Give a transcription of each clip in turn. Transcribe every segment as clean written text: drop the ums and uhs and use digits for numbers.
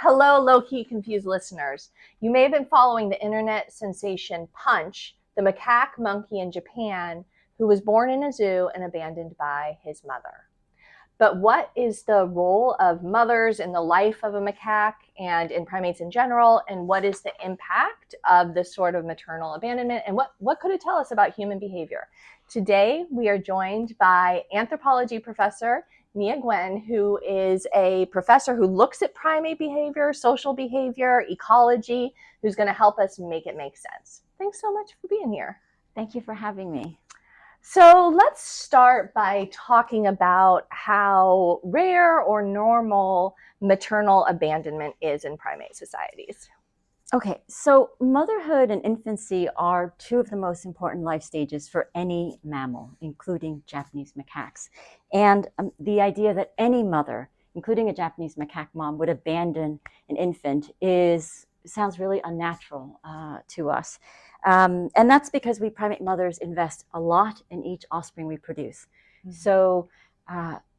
Hello, low-key confused listeners. You may have been following the internet sensation Punch, the macaque monkey in Japan who was born in a zoo and abandoned by his mother. But what is the role of mothers in the life of a macaque and in primates in general? And what is the impact of this sort of maternal abandonment? And what could it tell us about human behavior? Today, we are joined by anthropology professor Nguyen, who is a professor who looks at primate behavior, social behavior, ecology, who's going to help us make it make sense. Thanks so much for being here. Thank you for having me. So let's start by talking about how rare or normal maternal abandonment is in primate societies. Okay, so motherhood and infancy are two of the most important life stages for any mammal, including Japanese macaques. And the idea that any mother, including a Japanese macaque mom, would abandon an infant sounds really unnatural to us. And that's because we primate mothers invest a lot in each offspring we produce. Mm-hmm. So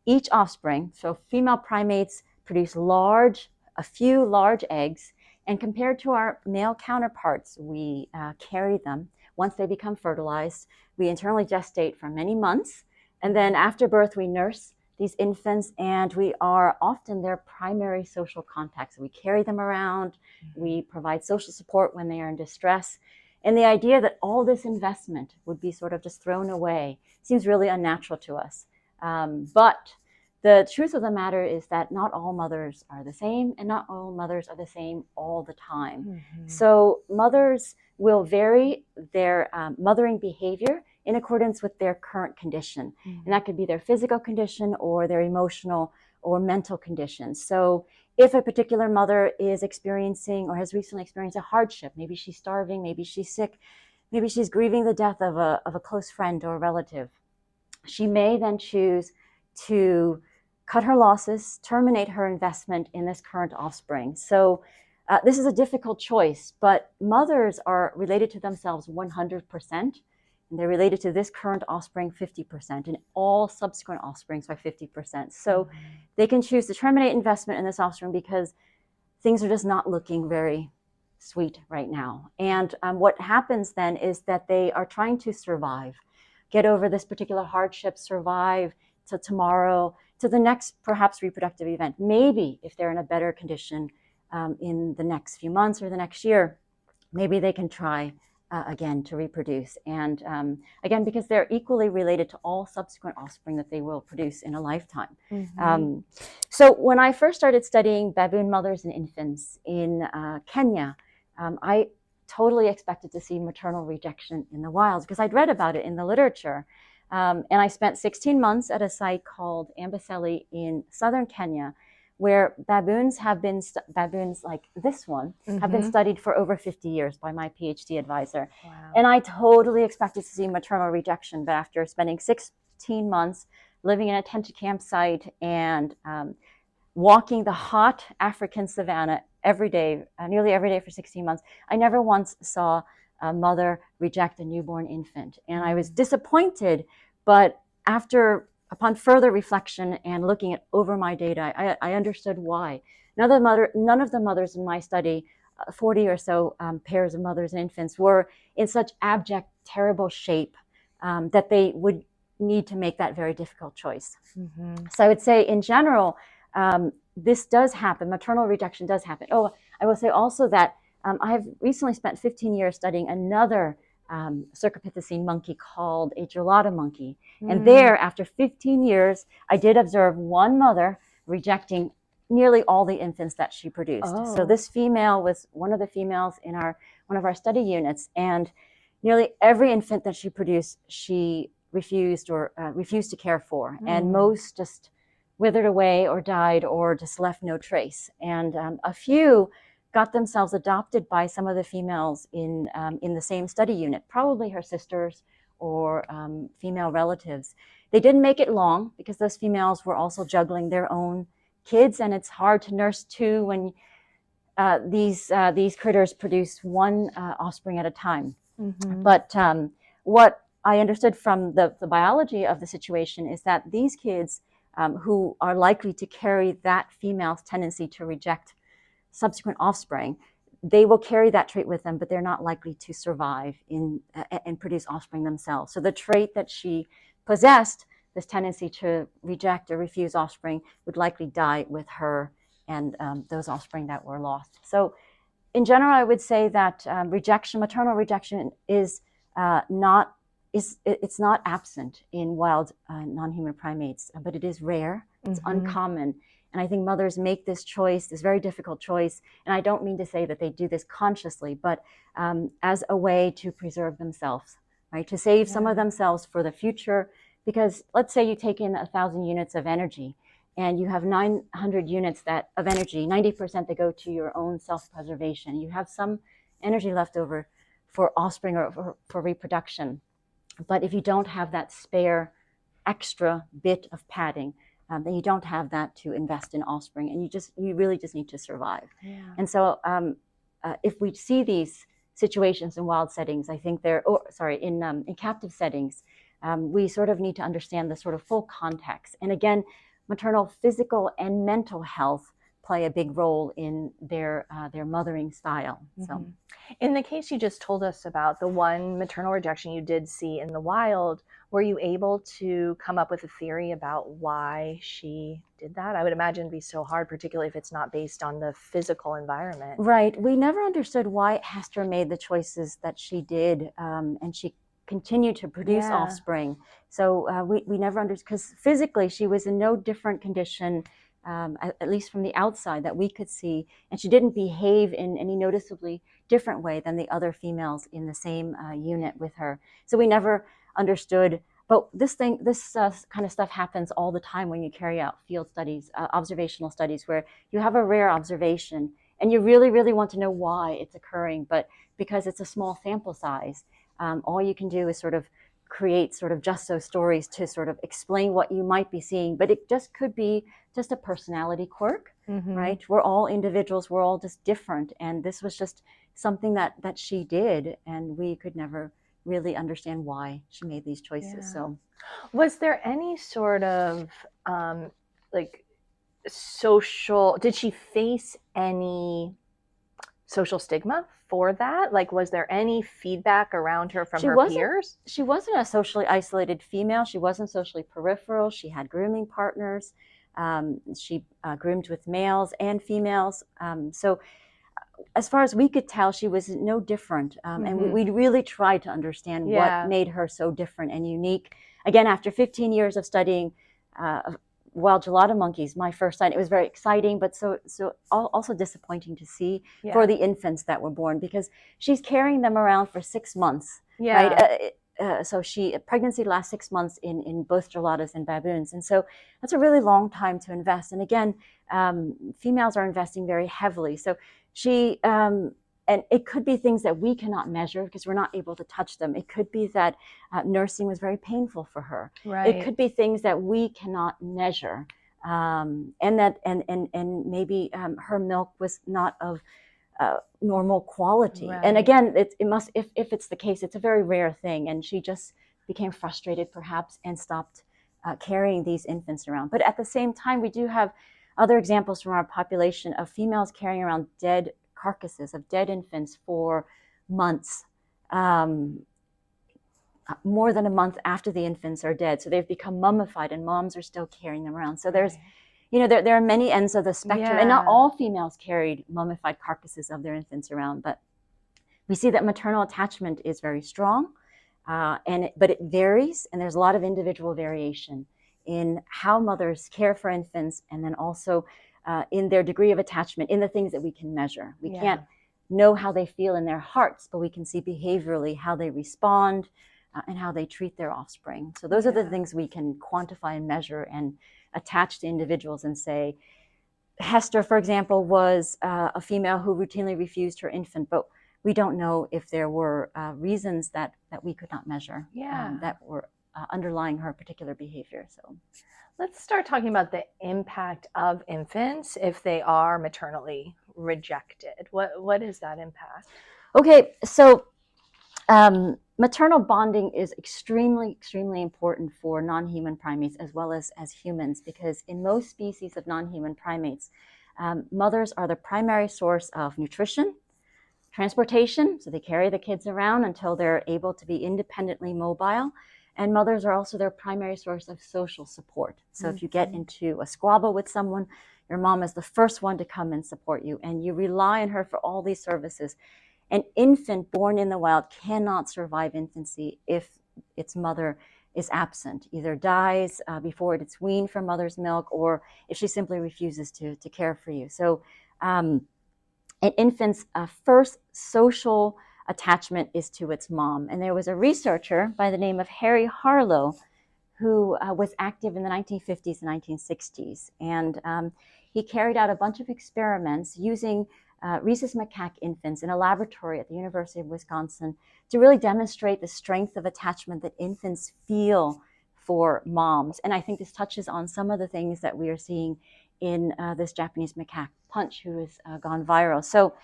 each offspring, so female primates produce a few large eggs, and compared to our male counterparts, we carry them. Once they become fertilized, we internally gestate for many months, and then after birth, we nurse these infants, and we are often their primary social contacts. We carry them around, we provide social support when they are in distress. And the idea that all this investment would be sort of just thrown away seems really unnatural to us. But the truth of the matter is that not all mothers are the same, and not all mothers are the same all the time. Mm-hmm. So mothers will vary their mothering behavior in accordance with their current condition. Mm-hmm. And that could be their physical condition or their emotional or mental condition. So if a particular mother is experiencing or has recently experienced a hardship, maybe she's starving, maybe she's sick, maybe she's grieving the death of a close friend or relative, she may then choose to cut her losses, terminate her investment in this current offspring. So this is a difficult choice, but mothers are related to themselves 100%. And they're related to this current offspring 50%, and all subsequent offsprings by 50%. So they can choose to terminate investment in this offspring because things are just not looking very sweet right now. And what happens then is that they are trying to survive, get over this particular hardship, survive to tomorrow, to the next perhaps reproductive event. Maybe if they're in a better condition in the next few months or the next year, maybe they can try again to reproduce. And again, because they're equally related to all subsequent offspring that they will produce in a lifetime. Mm-hmm. So when I first started studying baboon mothers and infants in Kenya, I totally expected to see maternal rejection in the wild because I'd read about it in the literature. And I spent 16 months at a site called Amboseli in southern Kenya, where baboons like this one, mm-hmm. have been studied for over 50 years by my PhD advisor. Wow. And I totally expected to see maternal rejection, but after spending 16 months living in a tented campsite and walking the hot African savanna every day, nearly every day for 16 months, I never once saw a mother reject a newborn infant. And I was disappointed, but upon further reflection and looking at over my data, I understood why. None of the mothers in my study, 40 or so pairs of mothers and infants, were in such abject, terrible shape that they would need to make that very difficult choice. Mm-hmm. So I would say in general, this does happen. Maternal rejection does happen. Oh, I will say also that I have recently spent 15 years studying another Cercopithecine monkey called a gelada monkey. And there, after 15 years, I did observe one mother rejecting nearly all the infants that she produced. Oh. So this female was one of the females in one of our study units, and nearly every infant that she produced, she refused to care for. And most just withered away or died or just left no trace. And a few got themselves adopted by some of the females in the same study unit, probably her sisters or female relatives. They didn't make it long because those females were also juggling their own kids, and it's hard to nurse two when these critters produce one offspring at a time. Mm-hmm. But what I understood from the biology of the situation is that these kids who are likely to carry that female's tendency to reject subsequent offspring, they will carry that trait with them, but they're not likely to survive and produce offspring themselves. So the trait that she possessed, this tendency to reject or refuse offspring, would likely die with her and those offspring that were lost. So in general, I would say that maternal rejection is not absent in wild non-human primates, but it is rare. It's uncommon. And I think mothers make this choice, this very difficult choice. And I don't mean to say that they do this consciously, but as a way to preserve themselves, right? To save some of themselves for the future. Because let's say you take in 1,000 units of energy and you have 900 units of energy, 90% that go to your own self-preservation. You have some energy left over for offspring or for reproduction. But if you don't have that spare extra bit of padding, then you don't have that to invest in offspring, and you really just need to survive. And so if we see these situations in wild settings, I think in captive settings, we sort of need to understand the sort of full context. And again, maternal physical and mental health play a big role in their mothering style. So, in the case you just told us about, the one maternal rejection you did see in the wild, were you able to come up with a theory about why she did that? I would imagine it'd be so hard, particularly if it's not based on the physical environment. Right. We never understood why Hester made the choices that she did, and she continued to produce offspring. So we never understood, because physically she was in no different condition, at least from the outside that we could see, and she didn't behave in any noticeably different way than the other females in the same unit with her. So we never understood. But this kind of stuff happens all the time when you carry out field studies, observational studies, where you have a rare observation and you really, really want to know why it's occurring. But because it's a small sample size, all you can do is sort of create sort of just so stories to sort of explain what you might be seeing. But it just could be just a personality quirk, right? We're all individuals, we're all just different. And this was just something that she did, and we could never really understand why she made these choices. So was there any sort of social, did she face any social stigma for that? Like, was there any feedback around her from her peers? She wasn't a socially isolated female. She wasn't socially peripheral. She had grooming partners. She groomed with males and females. So as far as we could tell, she was no different. And we really tried to understand what made her so different and unique. Again, after 15 years of studying wild gelato monkeys, my first time, it was very exciting, but so also disappointing to see for the infants that were born, because she's carrying them around for 6 months, right? So pregnancy lasts 6 months in both gelatos and baboons. And so that's a really long time to invest. And again, females are investing very heavily. So she, and it could be things that we cannot measure because we're not able to touch them. It could be that nursing was very painful for her. It could be things that we cannot measure. And maybe her milk was not of normal quality. And again, if it's the case, it's a very rare thing. And she just became frustrated perhaps and stopped carrying these infants around. But at the same time, we do have other examples from our population of females carrying around dead carcasses of dead infants for months, more than a month after the infants are dead. So they've become mummified and moms are still carrying them around. So there's, there are many ends of the spectrum, and not all females carried mummified carcasses of their infants around, but we see that maternal attachment is very strong, but it varies, and there's a lot of individual variation in how mothers care for infants, and then also in their degree of attachment, in the things that we can measure. We can't know how they feel in their hearts, but we can see behaviorally how they respond and how they treat their offspring. So those are the things we can quantify and measure and attach to individuals and say, Hester, for example, was a female who routinely refused her infant, but we don't know if there were reasons that we could not measure that were underlying her particular behavior. So let's start talking about the impact of infants if they are maternally rejected. What is that impact? Okay, so maternal bonding is extremely, extremely important for non-human primates as well as humans, because in most species of non-human primates, Mothers are the primary source of nutrition, transportation, so they carry the kids around until they're able to be independently mobile. And mothers are also their primary source of social support. So if you get into a squabble with someone, your mom is the first one to come and support you, and you rely on her for all these services. An infant born in the wild cannot survive infancy if its mother is absent, either dies before it's weaned from mother's milk, or if she simply refuses to care for you. So an infant's first social attachment is to its mom. And there was a researcher by the name of Harry Harlow who was active in the 1950s and 1960s. And he carried out a bunch of experiments using rhesus macaque infants in a laboratory at the University of Wisconsin to really demonstrate the strength of attachment that infants feel for moms. And I think this touches on some of the things that we are seeing in this Japanese macaque punch who has gone viral. So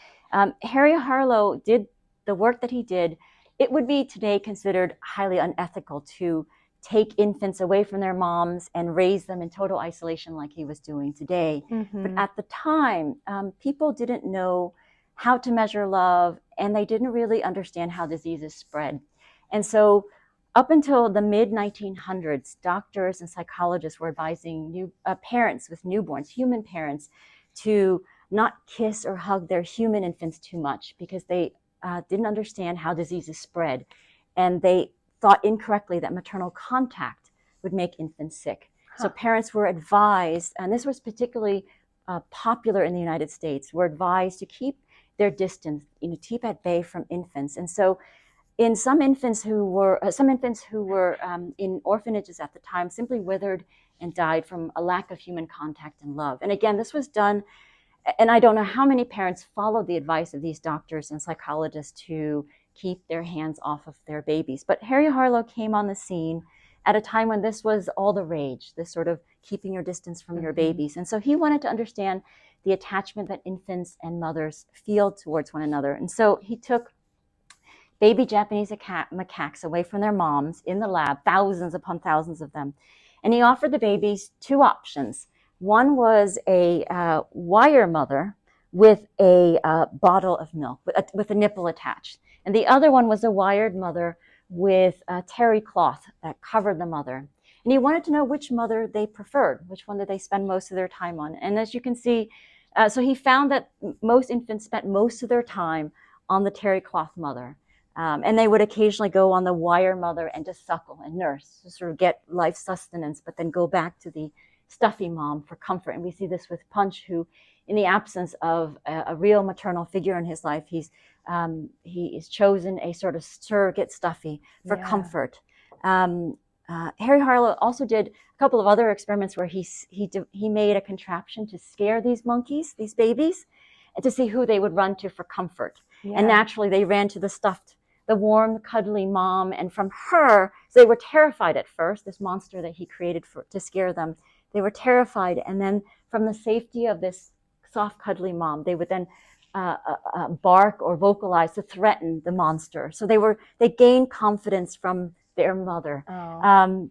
Harry Harlow did the work that he did. It would be today considered highly unethical to take infants away from their moms and raise them in total isolation like he was doing today. But at the time, people didn't know how to measure love, and they didn't really understand how diseases spread. And so up until the mid-1900s, doctors and psychologists were advising parents with newborns, human parents, to not kiss or hug their human infants too much because they didn't understand how diseases spread. And they thought incorrectly that maternal contact would make infants sick. So parents were advised, and this was particularly popular in the United States, were advised to keep their distance, keep at bay from infants. And so in some infants who were in orphanages at the time simply withered and died from a lack of human contact and love. And again, this was done, and I don't know how many parents followed the advice of these doctors and psychologists to keep their hands off of their babies. But Harry Harlow came on the scene at a time when this was all the rage, this sort of keeping your distance from your babies. And so he wanted to understand the attachment that infants and mothers feel towards one another. And so he took baby Japanese macaques away from their moms in the lab, thousands upon thousands of them. And he offered the babies two options. One was a wire mother with a bottle of milk, with a nipple attached. And the other one was a wired mother with a terry cloth that covered the mother. And he wanted to know which mother they preferred, which one did they spend most of their time on. And as you can see, so he found that most infants spent most of their time on the terry cloth mother. And they would occasionally go on the wire mother and just suckle and nurse to sort of get life sustenance, but then go back to the stuffy mom for comfort. And we see this with Punch, who, in the absence of a real maternal figure in his life, he is chosen a sort of surrogate stuffy for comfort. Harry Harlow also did a couple of other experiments where he made a contraption to scare these monkeys, these babies, and to see who they would run to for comfort. And naturally, they ran to the warm, cuddly mom, and from her, so they were terrified at first, this monster that he created to scare them. They were terrified, and then from the safety of this soft, cuddly mom, they would then bark or vocalize to threaten the monster. So they gained confidence from their mother.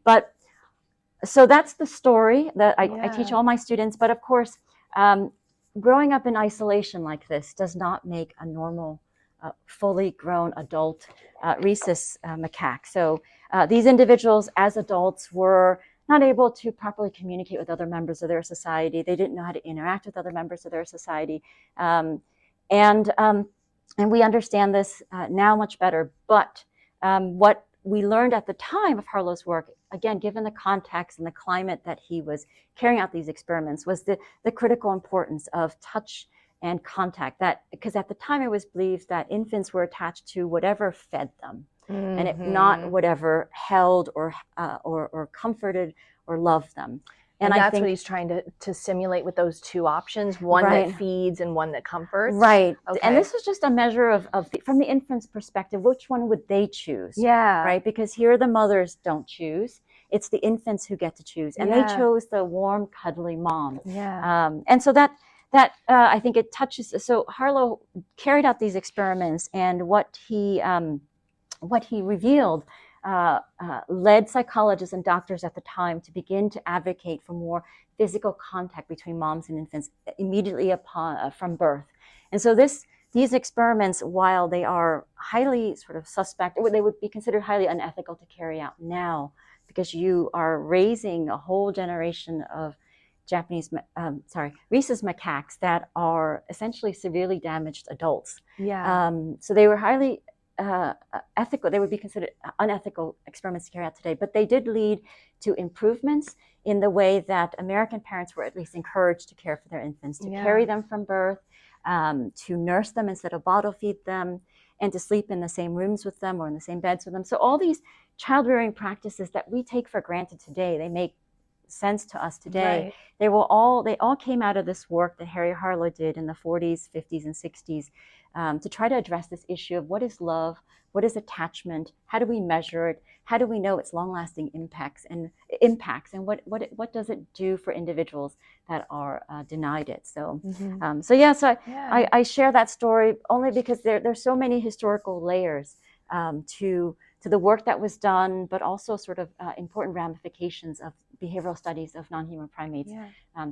But so that's the story that I teach all my students. But of course, growing up in isolation like this does not make a normal, fully grown adult rhesus macaque. So these individuals, as adults, were not able to properly communicate with other members of their society. They didn't know how to interact with other members of their society. And we understand this now much better. But what we learned at the time of Harlow's work, again, given the context and the climate that he was carrying out these experiments, was the critical importance of touch and contact. Because at the time it was believed that infants were attached to whatever fed them, and if not whatever held or comforted or loved them. And that's what he's trying to simulate with those two options, one that feeds and one that comforts. Right. Okay. And this was just a measure of from the infant's perspective, which one would they choose? Yeah. Right? Because here the mothers don't choose. It's the infants who get to choose. And they chose the warm, cuddly mom. Yeah. And so that I think it touches. So Harlow carried out these experiments, and what he revealed led psychologists and doctors at the time to begin to advocate for more physical contact between moms and infants immediately upon from birth. And so these experiments, while they are highly sort of suspect, they would be considered highly unethical to carry out now, because you are raising a whole generation of rhesus macaques that are essentially severely damaged adults. Yeah. So they were highly ethical. They would be considered unethical experiments to carry out today, but they did lead to improvements in the way that American parents were at least encouraged to care for their infants, to carry them from birth, to nurse them instead of bottle feed them, and to sleep in the same rooms with them or in the same beds with them. So all these child rearing practices that we take for granted today, they make sense to us today. Right. They all came out of this work that Harry Harlow did in the 40s, 50s, and 60s to try to address this issue of what is love, what is attachment, how do we measure it, how do we know its long-lasting impacts, and what does it do for individuals that are denied it. So, I share that story only because there's so many historical layers to the work that was done, but also sort of important ramifications of behavioral studies of non-human primates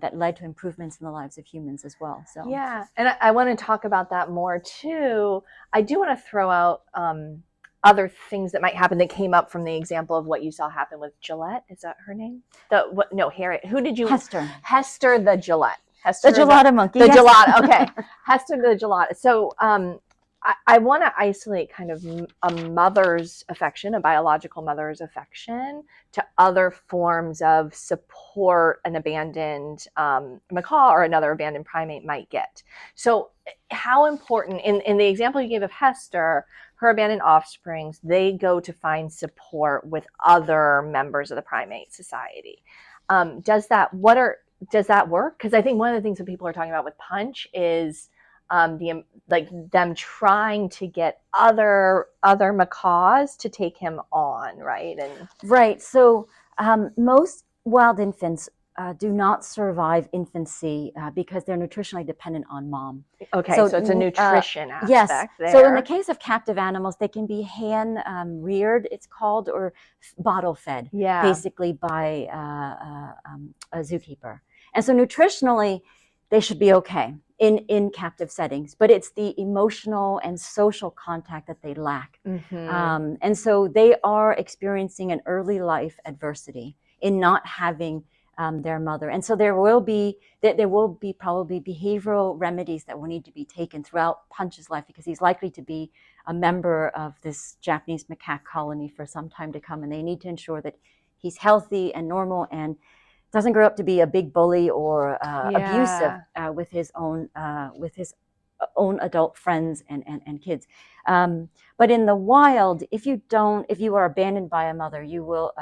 that led to improvements in the lives of humans as well. So yeah, and I want to talk about that more too. I do want to throw out other things that might happen that came up from the example of what you saw happen with Gillette. Is that her name? Harriet. Who did you? Hester the Gillette. Hester the gelato monkey. The gelato. Okay, Hester the gelato. So I want to isolate kind of a mother's affection, a biological mother's affection, to other forms of support an abandoned macaque or another abandoned primate might get. So how important, in the example you gave of Hester, her abandoned offsprings, they go to find support with other members of the primate society. Does that work? Because I think one of the things that people are talking about with Punch is them trying to get other macaques to take him on, right? Right. So most wild infants do not survive infancy because they're nutritionally dependent on mom. Okay, so it's a nutrition aspect. Yes. There. So in the case of captive animals, they can be hand reared, it's called, or bottle fed, basically by a zookeeper. And so nutritionally, they should be okay in captive settings, but it's the emotional and social contact that they lack. Mm-hmm. And so they are experiencing an early life adversity in not having their mother. And so there will be probably behavioral remedies that will need to be taken throughout Punch's life, because he's likely to be a member of this Japanese macaque colony for some time to come. And they need to ensure that he's healthy and normal and doesn't grow up to be a big bully or abusive with his own adult friends and kids. But in the wild, if you are abandoned by a mother, you will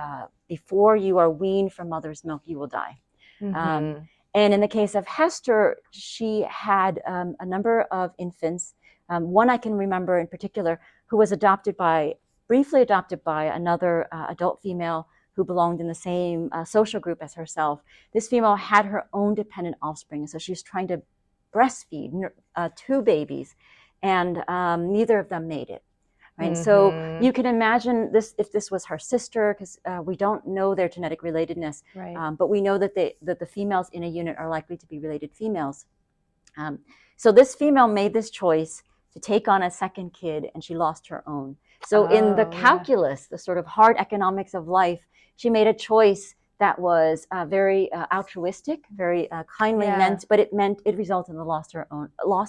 before you are weaned from mother's milk, you will die. Mm-hmm. And in the case of Hester, she had a number of infants. One I can remember in particular, who was briefly adopted by another adult female who belonged in the same social group as herself. This female had her own dependent offspring, so she was trying to breastfeed 2 babies, and neither of them made it. Right, mm-hmm. So you can imagine this if this was her sister, because we don't know their genetic relatedness, right. But we know that the females in a unit are likely to be related females. So this female made this choice to take on a second kid, and she lost her own. So in the calculus, the sort of hard economics of life, she made a choice that was very altruistic, very kindly meant, but it resulted in the loss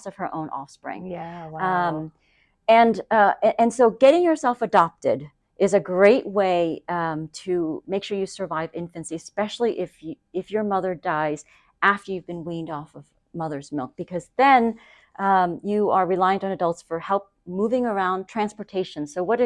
of her own offspring. Yeah, wow. And so getting yourself adopted is a great way to make sure you survive infancy, especially if your mother dies after you've been weaned off of mother's milk, because then you are reliant on adults for help moving around, transportation. So what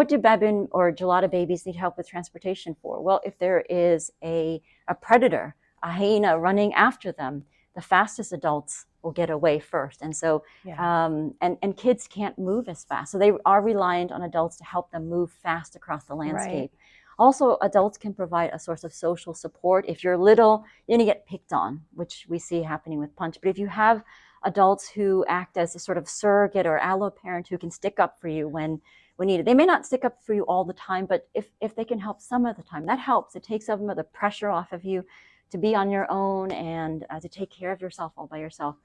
do baboon or gelato babies need help with transportation for? Well, if there is a predator, a hyena running after them, the fastest adults will get away first. And so, and kids can't move as fast. So they are reliant on adults to help them move fast across the landscape. Right. Also, adults can provide a source of social support. If you're little, you're going to get picked on, which we see happening with Punch. But if you have adults who act as a sort of surrogate or allo parent who can stick up for you when when needed. They may not stick up for you all the time, but if they can help some of the time, that helps. It takes some of the pressure off of you to be on your own and to take care of yourself all by yourself.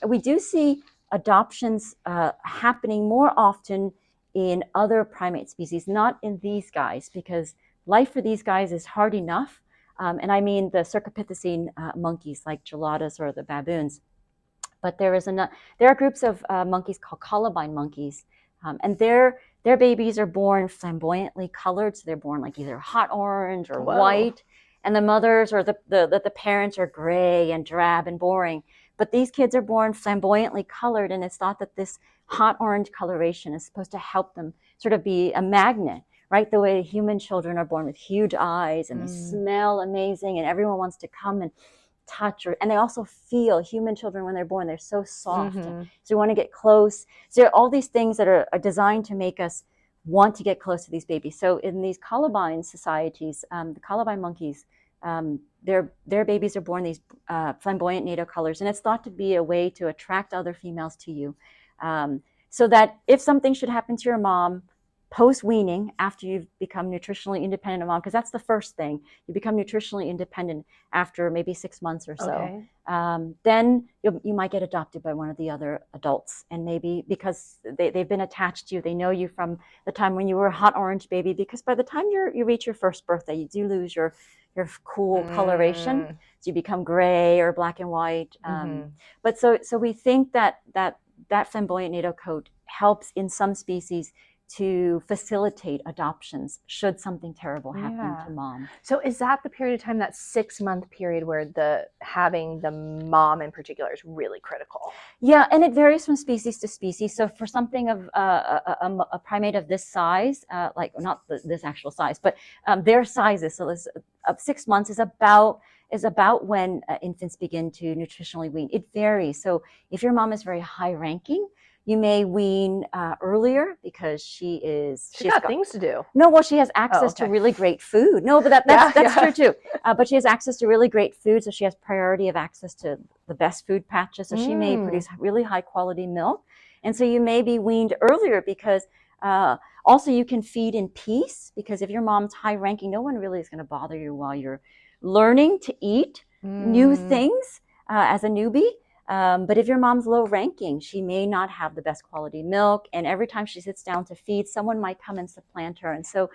We do see adoptions happening more often in other primate species, not in these guys, because life for these guys is hard enough. And I mean the Cercopithecine monkeys like geladas or the baboons. But there are groups of monkeys called columbine monkeys, and their babies are born flamboyantly colored. So they're born like either hot orange or white, and the mothers or the parents are gray and drab and boring. But these kids are born flamboyantly colored, and it's thought that this hot orange coloration is supposed to help them sort of be a magnet, right? The way human children are born with huge eyes and they smell amazing, and everyone wants to come and touch, and they also feel. Human children, when they're born, they're so soft, so you want to get close. So there are all these things that are designed to make us want to get close to these babies. So in these columbine societies, the columbine monkeys, their babies are born these flamboyant natal colors, and it's thought to be a way to attract other females to you, so that if something should happen to your mom post-weaning, after you've become nutritionally independent of mom, because that's the first thing, you become nutritionally independent after maybe 6 months or so, then you might get adopted by one of the other adults, and maybe because they've been attached to you, they know you from the time when you were a hot orange baby, because by the time you reach your first birthday, you do lose your cool coloration, so you become gray or black and white. But so we think that flamboyant natal coat helps in some species to facilitate adoptions should something terrible happen to mom. So is that the period of time, that 6-month period, where having the mom in particular is really critical? Yeah, and it varies from species to species. So for something of a primate of this size, like not this actual size, but their sizes, so this 6 months is about when infants begin to nutritionally wean. It varies. So if your mom is very high ranking, you may wean earlier because she's got things to do. No, well, she has access to really great food. No, but that's true too. But she has access to really great food, so she has priority of access to the best food patches. So she may produce really high quality milk, and so you may be weaned earlier because also you can feed in peace, because if your mom's high ranking, no one really is going to bother you while you're learning to eat new things as a newbie. But if your mom's low ranking, she may not have the best quality milk, and every time she sits down to feed, someone might come and supplant her, and so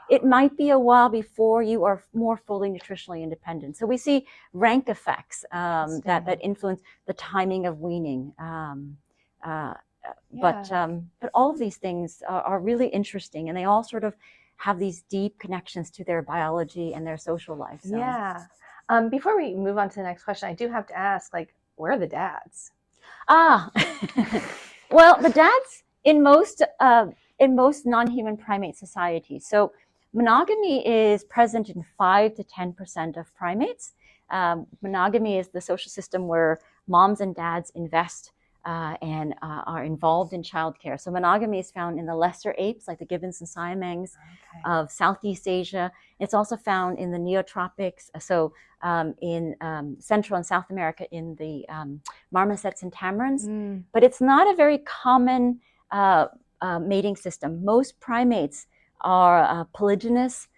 it might be a while before you are more fully nutritionally independent. So we see rank effects that influence the timing of weaning. But all of these things are really interesting, and they all sort of have these deep connections to their biology and their social life. So. Yeah. Before we move on to the next question, I do have to ask, where are the dads? Well, the dads in most non-human primate societies. So monogamy is present in 5 to 10% of primates. Monogamy is the social system where moms and dads invest and are involved in childcare. So monogamy is found in the lesser apes, like the gibbons and siamangs of Southeast Asia. It's also found in the neotropics, so in Central and South America, in the marmosets and tamarins. But it's not a very common mating system. Most primates are polygynous,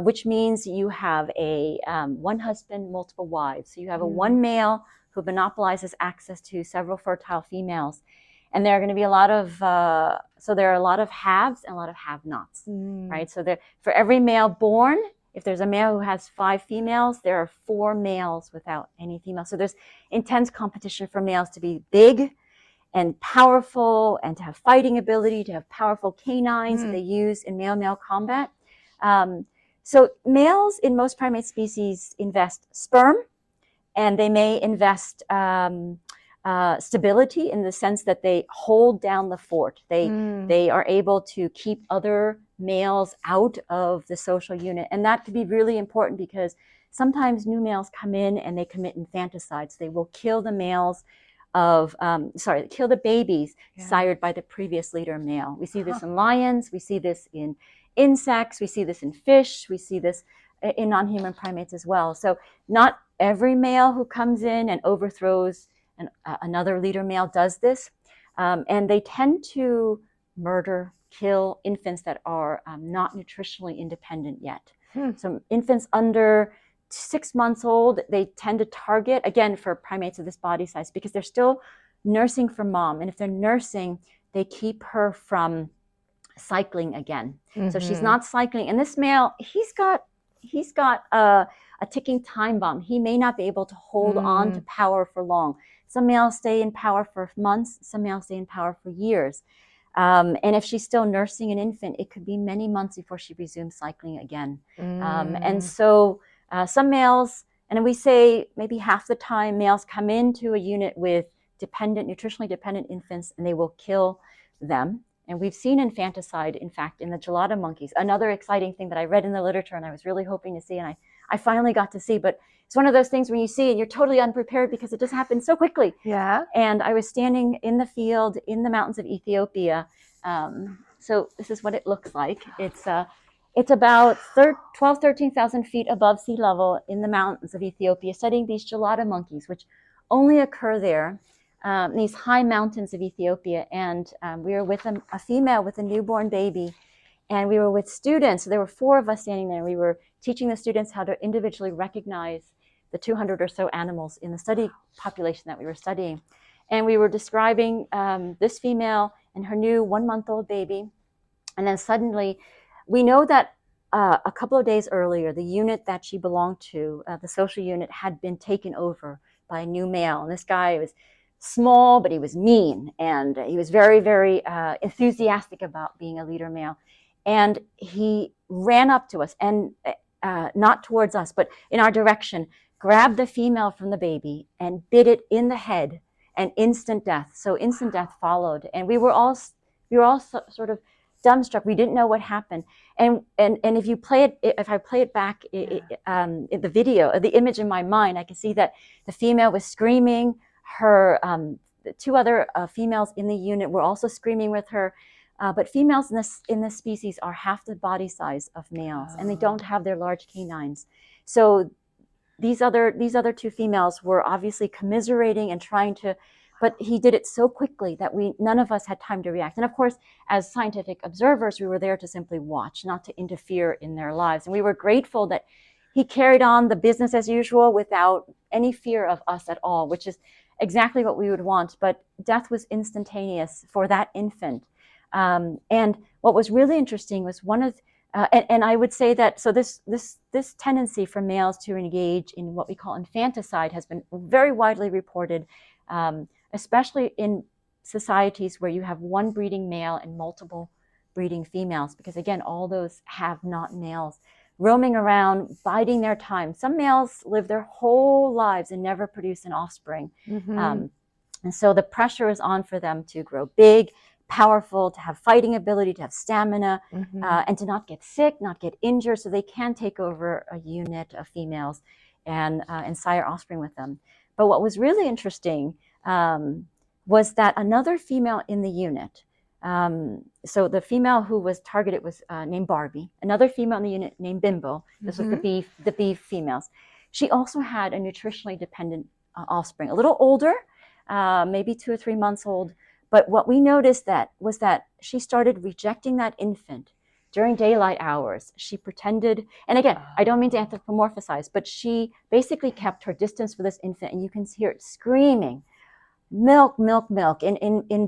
which means you have a one husband, multiple wives. So you have a one male who monopolizes access to several fertile females. And there are going to be a lot of, so there are a lot of haves and a lot of have-nots, right? So there, for every male born, if there's a male who has 5 females, there are 4 males without any females. So there's intense competition for males to be big and powerful and to have fighting ability, to have powerful canines that they use in male-male combat. So males in most primate species invest sperm, and they may invest stability in the sense that they hold down the fort. They are able to keep other males out of the social unit. And that can be really important because sometimes new males come in and they commit infanticides. They will kill the males kill the babies sired by the previous leader male. We see this in lions, we see this in insects, we see this in fish, we see this in non-human primates as well. So not every male who comes in and overthrows another leader male does this. And they tend to murder, kill infants that are not nutritionally independent yet. Hmm. So infants under 6 months old, they tend to target, again, for primates of this body size, because they're still nursing for mom. And if they're nursing, they keep her from cycling again. So she's not cycling. And this male, he's got a ticking time bomb. He may not be able to hold on to power for long. Some males stay in power for months. Some males stay in power for years. And if she's still nursing an infant, it could be many months before she resumes cycling again. And so some males, and we say maybe half the time, males come into a unit with nutritionally dependent infants, and they will kill them. And we've seen infanticide, in fact, in the gelada monkeys. Another exciting thing that I read in the literature and I was really hoping to see, and I finally got to see, but it's one of those things when you see and you're totally unprepared because it just happened so quickly. Yeah. And I was standing in the field in the mountains of Ethiopia. So this is what it looks like. It's about 12, 13,000 feet above sea level in the mountains of Ethiopia, studying these gelada monkeys, which only occur there. These high mountains of Ethiopia, and we were with a female with a newborn baby, and we were with students. There were 4 of us standing there. We were teaching the students how to individually recognize the 200 or so animals in the study population that we were studying. And we were describing this female and her new 1-month-old baby. And then suddenly, we know that a couple of days earlier, the unit that she belonged to, the social unit, had been taken over by a new male. And this guy was small, but he was mean, and he was very, very enthusiastic about being a leader male. And he ran up to us, and not towards us, but in our direction, grabbed the female from the baby and bit it in the head, and instant death. So instant death followed, and we were all sort of dumbstruck. We didn't know what happened. And if I play it back, in the video, the image in my mind, I can see that the female was screaming. Her the 2 other females in the unit were also screaming with her. But females in this species are half the body size of males, and they don't have their large canines. So these other 2 females were obviously commiserating and trying to, but he did it so quickly that none of us had time to react. And of course, as scientific observers, we were there to simply watch, not to interfere in their lives. And we were grateful that he carried on the business as usual without any fear of us at all, which is exactly what we would want. But death was instantaneous for that infant. And what was really interesting was and I would say that, so this tendency for males to engage in what we call infanticide has been very widely reported, especially in societies where you have one breeding male and multiple breeding females, because again, all those have not males roaming around, biding their time. Some males live their whole lives and never produce an offspring. And so the pressure is on for them to grow big, powerful, to have fighting ability, to have stamina, and to not get sick, not get injured, so they can take over a unit of females and sire offspring with them. But what was really interesting was that another female in the unit, so the female who was targeted was named Barbie, another female in the unit named Bimbo. This was the B females. She also had a nutritionally dependent offspring, a little older, maybe 2 or 3 months old. But what we noticed was that she started rejecting that infant during daylight hours. She pretended, and again, I don't mean to anthropomorphize, but she basically kept her distance for this infant, and you can hear it screaming, milk, milk, milk, in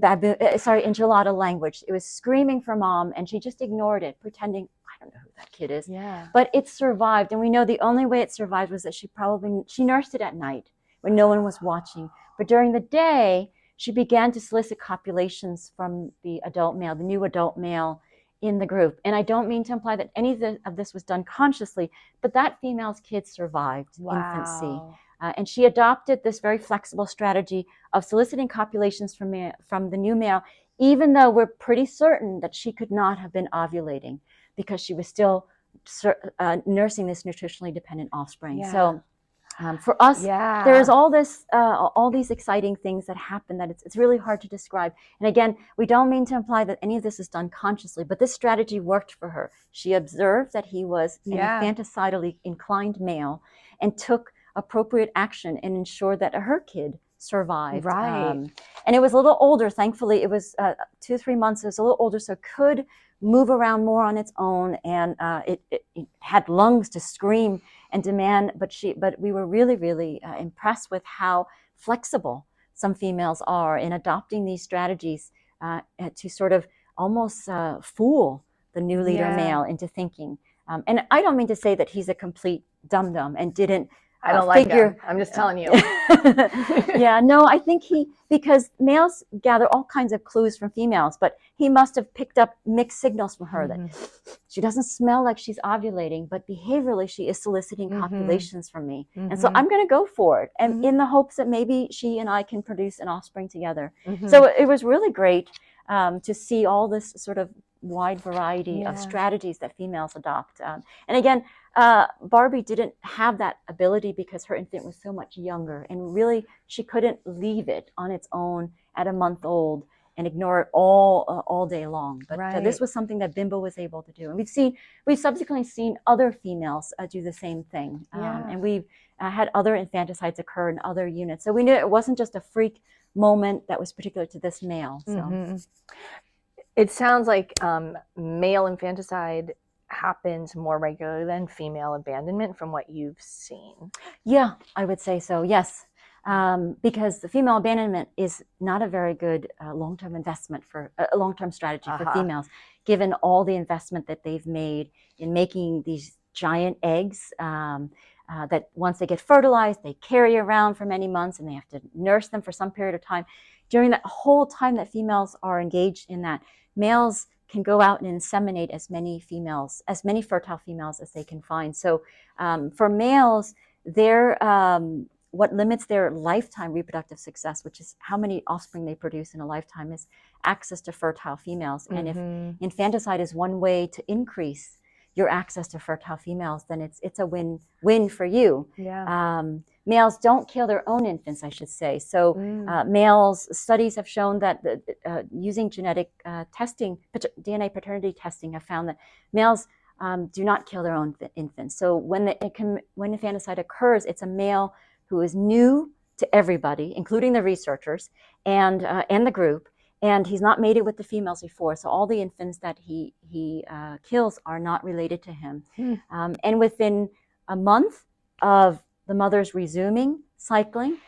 baboon, in gelada language. It was screaming for mom, and she just ignored it, pretending, I don't know who that kid is. Yeah. But it survived, and we know the only way it survived was that she nursed it at night when no one was watching. But during the day, she began to solicit copulations from the new adult male in the group. And I don't mean to imply that any of this was done consciously, but that female's kid survived infancy. And she adopted this very flexible strategy of soliciting copulations from the new male, even though we're pretty certain that she could not have been ovulating because she was still nursing this nutritionally dependent offspring. Yeah. So for us, there's all these exciting things that happen that it's really hard to describe. And again, we don't mean to imply that any of this is done consciously, but this strategy worked for her. She observed that he was an infanticidally inclined male and took appropriate action and ensured that her kid survived. Right. And it was a little older, thankfully. It was 2 or 3 months. It was a little older, so it could move around more on its own, and it had lungs to scream and demand. But we were really, really impressed with how flexible some females are in adopting these strategies to sort of almost fool the new leader male into thinking. And I don't mean to say that he's a complete dum-dum and didn't I don't like him. I'm just telling you. Yeah, no, I think because males gather all kinds of clues from females, but he must have picked up mixed signals from her that she doesn't smell like she's ovulating, but behaviorally she is soliciting copulations from me. And so I'm going to go for it, and in the hopes that maybe she and I can produce an offspring together. So it was really great to see all this sort of wide variety of strategies that females adopt. And again, Barbie didn't have that ability because her infant was so much younger, and really she couldn't leave it on its own at a month old and ignore it all day long. But this was something that Bimbo was able to do, and we've subsequently seen other females do the same thing, and we've had other infanticides occur in other units. So we knew it wasn't just a freak moment that was particular to this male. So. It sounds like male infanticide happens more regularly than female abandonment from what you've seen. Yeah, I would say so, yes. Because the female abandonment is not a very good long-term investment for a long-term strategy for females, given all the investment that they've made in making these giant eggs that once they get fertilized, they carry around for many months, and they have to nurse them for some period of time. During that whole time that females are engaged in that, males can go out and inseminate as many fertile females as they can find. So for males, what limits their lifetime reproductive success, which is how many offspring they produce in a lifetime, is access to fertile females. And if infanticide is one way to increase your access to fertile females, then it's a win-win for you. Males don't kill their own infants, I should say. So studies have shown that using genetic testing, DNA paternity testing, have found that males do not kill their own infants. So when infanticide occurs, it's a male who is new to everybody, including the researchers and the group, and he's not mated with the females before. So all the infants that he kills are not related to him. And within a month of the mother's resuming cycling,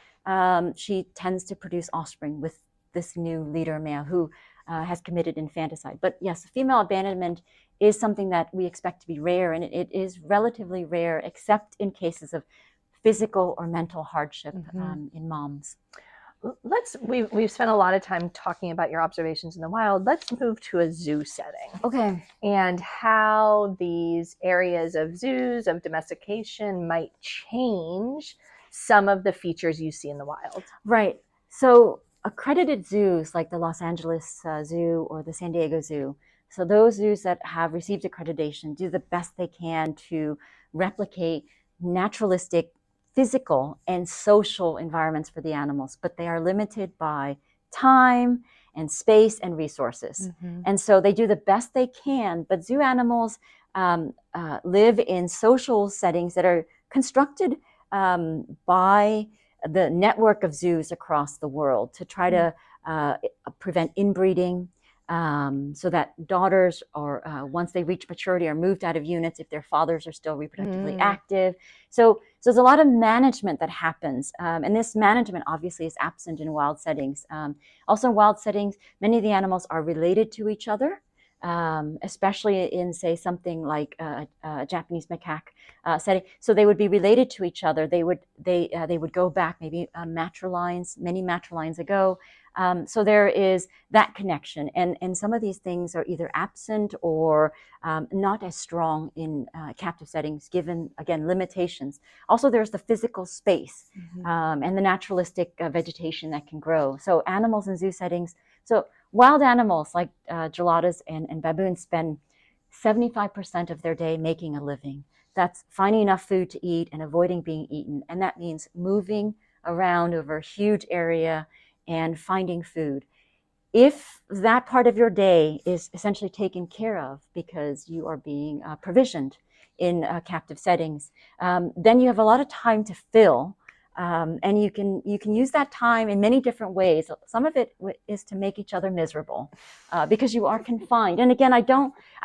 she tends to produce offspring with this new leader male who has committed infanticide. But yes, female abandonment is something that we expect to be rare, and it is relatively rare except in cases of physical or mental hardship in moms. We've spent a lot of time talking about your observations in the wild. Let's move to a zoo setting. Okay. And how these areas of zoos, of domestication, might change some of the features you see in the wild. Right. So accredited zoos like the Los Angeles Zoo or the San Diego Zoo, so those zoos that have received accreditation do the best they can to replicate naturalistic physical and social environments for the animals, but they are limited by time and space and resources. And so they do the best they can, but zoo animals live in social settings that are constructed by the network of zoos across the world to try to prevent inbreeding, so that daughters, or once they reach maturity, are moved out of units if their fathers are still reproductively active. So there's a lot of management that happens, and this management obviously is absent in wild settings. Also in wild settings, many of the animals are related to each other, especially in, say, something like a Japanese macaque setting. So they would be related to each other. They would go back maybe many matrilines ago. So there is that connection, and some of these things are either absent or not as strong in captive settings, given, again, limitations. Also, there's the physical space and the naturalistic vegetation that can grow. So animals in zoo settings, so wild animals like geladas and baboons spend 75% of their day making a living. That's finding enough food to eat and avoiding being eaten, and that means moving around over a huge area and finding food. If that part of your day is essentially taken care of because you are being provisioned in captive settings, then you have a lot of time to fill And you can use that time in many different ways. Some of it is to make each other miserable because you are confined. And again, I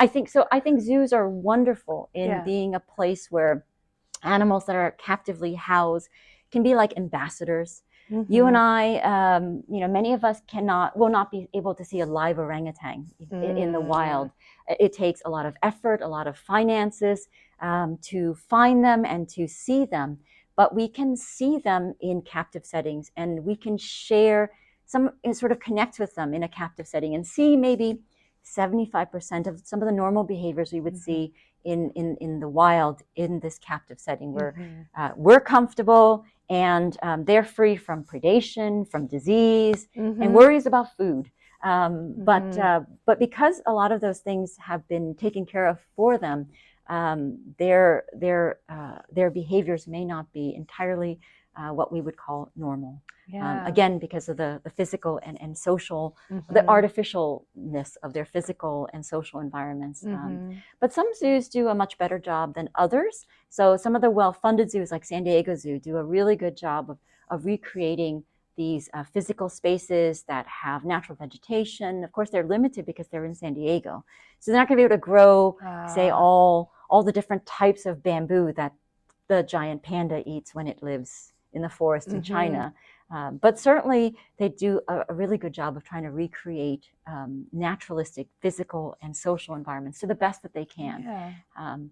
think zoos are wonderful in being a place where animals that are captively housed can be like ambassadors. Mm-hmm. You and I, many of us will not be able to see a live orangutan in the wild. It takes a lot of effort, a lot of finances to find them and to see them. But we can see them in captive settings, and we can share sort of connect with them in a captive setting and see maybe 75% of some of the normal behaviors we would see in the wild in this captive setting, where we're comfortable and they're free from predation, from disease, and worries about food. But because a lot of those things have been taken care of for them, their behaviors may not be entirely what we would call normal. Again, because of the physical and social, the artificialness of their physical and social environments. But some zoos do a much better job than others. So some of the well-funded zoos, like San Diego Zoo, do a really good job of recreating these physical spaces that have natural vegetation. Of course, they're limited because they're in San Diego. So they're not going to be able to grow, say, all the different types of bamboo that the giant panda eats when it lives in the forest in China. But certainly they do a really good job of trying to recreate naturalistic physical and social environments to the best that they can.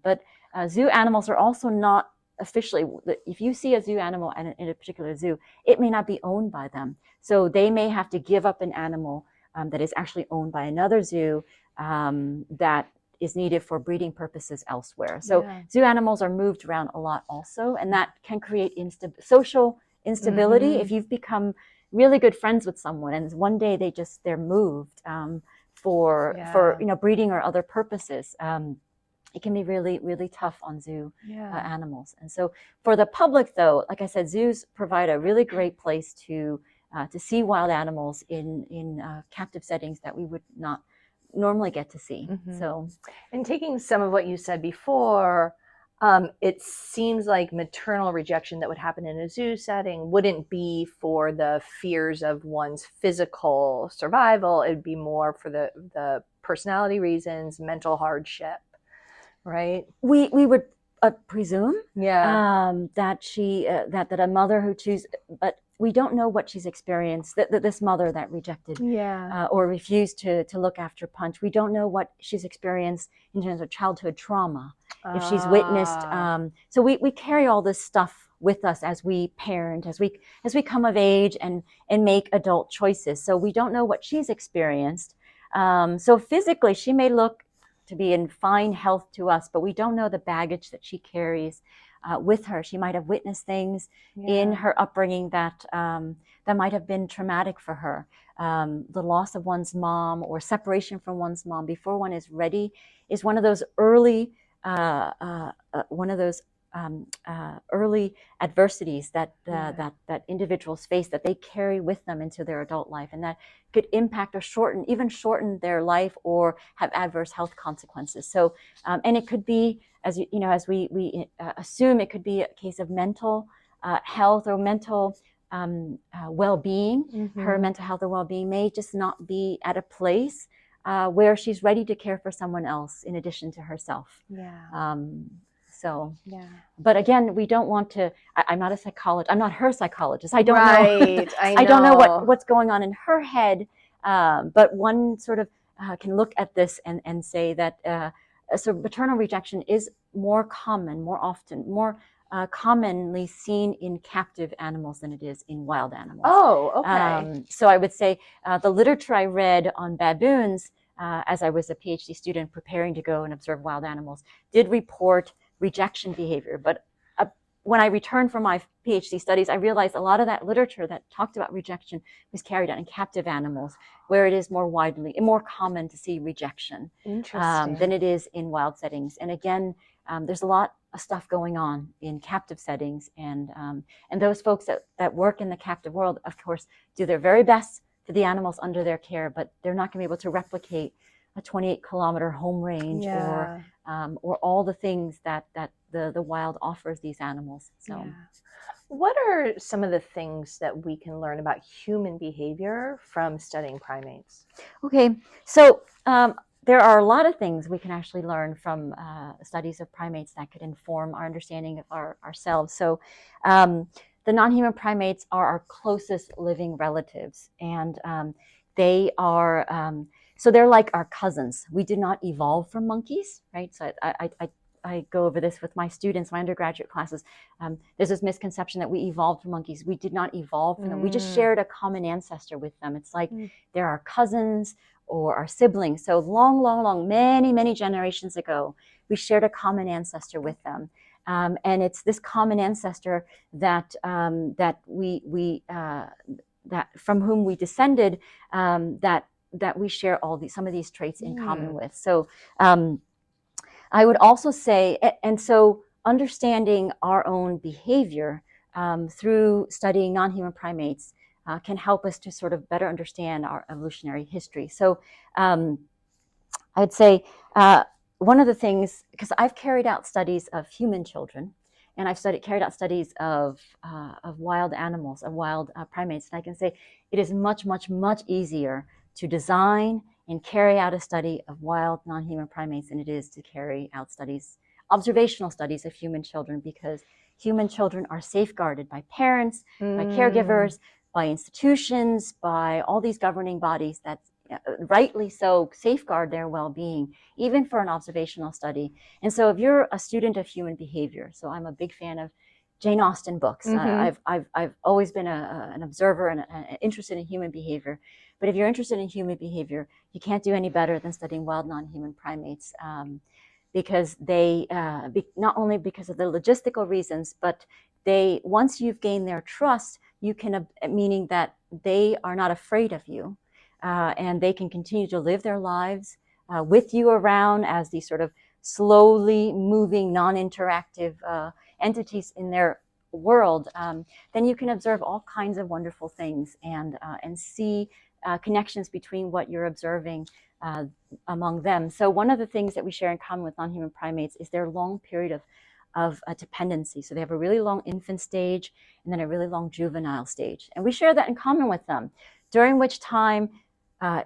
But zoo animals are also not officially, if you see a zoo animal in a particular zoo, it may not be owned by them. So they may have to give up an animal that is actually owned by another zoo that is needed for breeding purposes elsewhere. So zoo animals are moved around a lot also, and that can create social instability. If you've become really good friends with someone and one day they're moved for breeding or other purposes, it can be really, really tough on zoo animals. And so for the public, though, like I said, zoos provide a really great place to see wild animals in captive settings that we would not normally get to see. So, and taking some of what you said before, it seems like maternal rejection that would happen in a zoo setting wouldn't be for the fears of one's physical survival. It'd be more for the personality reasons, mental hardship, right? We would presume that she that a mother who chooses, but we don't know what she's experienced. That this mother that rejected or refused to look after Punch, we don't know what she's experienced in terms of childhood trauma. If she's witnessed, so we carry all this stuff with us as we parent, as we come of age and make adult choices. So we don't know what she's experienced. So physically, she may look to be in fine health to us, but we don't know the baggage that she carries with her. She might have witnessed things in her upbringing that might have been traumatic for her. The loss of one's mom or separation from one's mom before one is ready is one of those early early adversities that individuals face, that they carry with them into their adult life, and that could impact or shorten their life or have adverse health consequences. So, and it could be, as we assume, it could be a case of mental health or mental well-being. Her mental health or well-being may just not be at a place where she's ready to care for someone else in addition to herself. But again, we don't want to. I'm not a psychologist. I'm not her psychologist. I don't know. I don't know what's going on in her head. But one sort of can look at this and say that so maternal rejection is more commonly seen in captive animals than it is in wild animals. Oh, okay. So I would say the literature I read on baboons, as I was a PhD student preparing to go and observe wild animals, did report rejection behavior. But when I returned from my PhD studies, I realized a lot of that literature that talked about rejection was carried out in captive animals, where it is more common to see rejection than it is in wild settings. And again, there's a lot of stuff going on in captive settings, and those folks that work in the captive world, of course, do their very best for the animals under their care, but they're not going to be able to replicate a 28-kilometer home range or all the things that the wild offers these animals. So, What are some of the things that we can learn about human behavior from studying primates? Okay, so there are a lot of things we can actually learn from studies of primates that could inform our understanding of ourselves. So the non-human primates are our closest living relatives, and they are so they're like our cousins. We did not evolve from monkeys, right? So I go over this with my students, my undergraduate classes. There's this misconception that we evolved from monkeys. We did not evolve from them. We just shared a common ancestor with them. It's like they're our cousins or our siblings. So long, many generations ago, we shared a common ancestor with them. And it's this common ancestor that that from whom we descended, that we share some of these traits in common with. So I would also say, and so understanding our own behavior through studying non-human primates can help us to sort of better understand our evolutionary history. So I'd say one of the things, because I've carried out studies of human children, and I've carried out studies of wild animals, of wild primates, and I can say it is much easier to design and carry out a study of wild non-human primates than it is to carry out observational studies of human children, because human children are safeguarded by parents, by caregivers, by institutions, by all these governing bodies that rightly so safeguard their well-being, even for an observational study. And so if you're a student of human behavior, so I'm a big fan of Jane Austen books. I've always been an observer and interested in human behavior. But if you're interested in human behavior, you can't do any better than studying wild non-human primates, because they, not only because of the logistical reasons, but once you've gained their trust, you can, meaning that they are not afraid of you, and they can continue to live their lives with you around as these sort of slowly moving, non-interactive entities in their world, then you can observe all kinds of wonderful things and see connections between what you're observing among them. So one of the things that we share in common with non-human primates is their long period of dependency. So they have a really long infant stage and then a really long juvenile stage. And we share that in common with them, during which time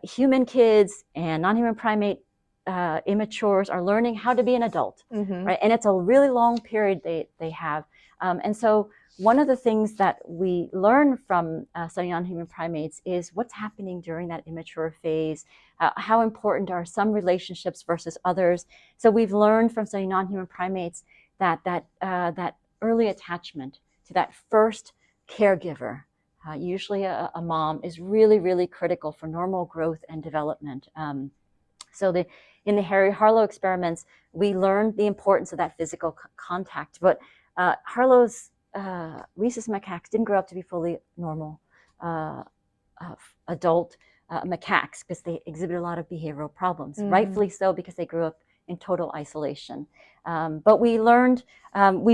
human kids and non-human primate immatures are learning how to be an adult, right? And it's a really long period they have. And so one of the things that we learn from studying non-human primates is what's happening during that immature phase, how important are some relationships versus others. So we've learned from studying non-human primates that early attachment to that first caregiver, usually a mom, is really critical for normal growth and development. So in the Harry Harlow experiments, we learned the importance of that physical contact. But Harlow's rhesus macaques didn't grow up to be fully normal adult macaques, because they exhibit a lot of behavioral problems. Rightfully so, because they grew up in total isolation. But we've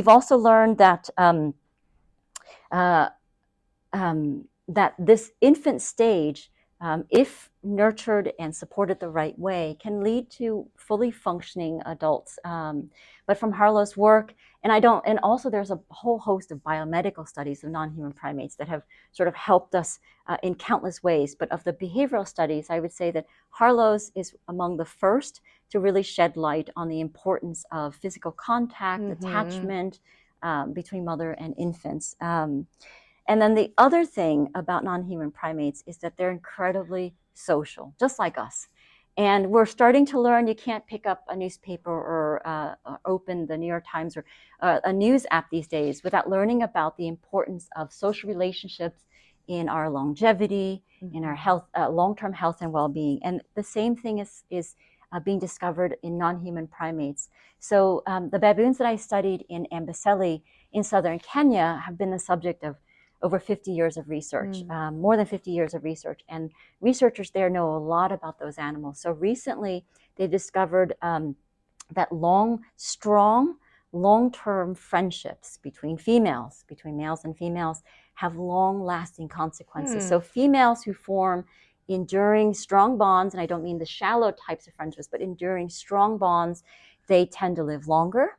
also learned that that this infant stage, if nurtured and supported the right way, can lead to fully functioning adults. But from Harlow's work, and also there's a whole host of biomedical studies of non-human primates that have sort of helped us in countless ways. But of the behavioral studies, I would say that Harlow's is among the first to really shed light on the importance of physical contact, attachment between mother and infants. And then the other thing about non-human primates is that they're incredibly social, just like us. And we're starting to learn you can't pick up a newspaper or open the New York Times or a news app these days without learning about the importance of social relationships in our longevity, in our health, long-term health and well-being. And the same thing is being discovered in non-human primates. So the baboons that I studied in Amboseli in southern Kenya have been the subject of over 50 years of research, more than 50 years of research. And researchers there know a lot about those animals. So recently they discovered that strong, long-term friendships between males and females, have long-lasting consequences. So females who form enduring, strong bonds, and I don't mean the shallow types of friendships, but enduring, strong bonds, they tend to live longer.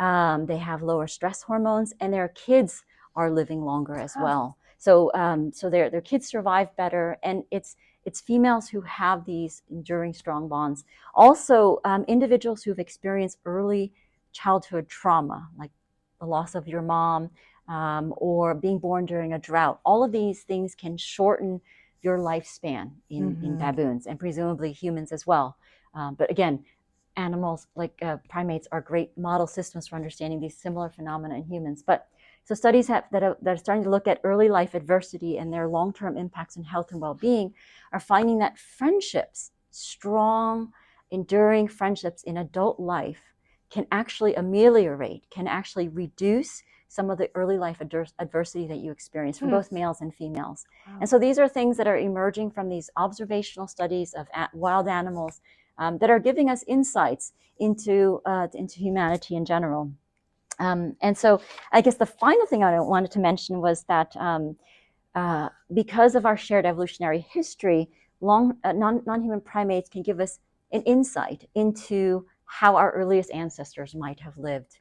They have lower stress hormones, and their kids are living longer as Oh. well. So so their kids survive better, and it's females who have these enduring strong bonds. Also, individuals who've experienced early childhood trauma, like the loss of your mom, or being born during a drought. All of these things can shorten your lifespan in baboons, and presumably humans as well. But again, animals like primates are great model systems for understanding these similar phenomena in humans. But so studies that are starting to look at early life adversity and their long-term impacts on health and well-being are finding that friendships, strong, enduring friendships in adult life, can actually ameliorate, can actually reduce some of the early life adversity that you experience for both males and females. Wow. And so these are things that are emerging from these observational studies of wild animals that are giving us insights into humanity in general. And so I guess the final thing I wanted to mention was that because of our shared evolutionary history, non-human primates can give us an insight into how our earliest ancestors might have lived.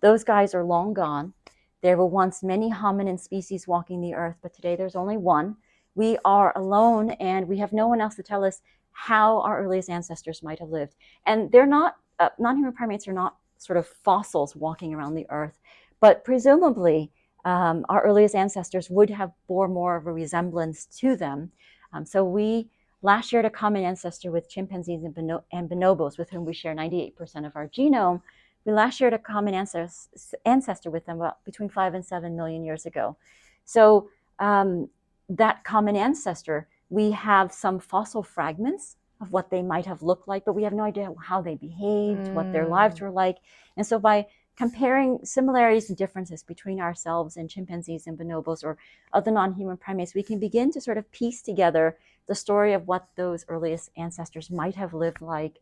Those guys are long gone. There were once many hominin species walking the earth, but today there's only one. We are alone, and we have no one else to tell us how our earliest ancestors might have lived. And they're not, non-human primates are not sort of fossils walking around the earth, but presumably our earliest ancestors would have bore more of a resemblance to them. So we last shared a common ancestor with chimpanzees and bonobos, with whom we share 98% of our genome. We last shared a common ancestor with them about between 5 and 7 million years ago. So that common ancestor, we have some fossil fragments of what they might have looked like, but we have no idea how they behaved, what their lives were like. And so by comparing similarities and differences between ourselves and chimpanzees and bonobos or other non-human primates, we can begin to sort of piece together the story of what those earliest ancestors might have lived like,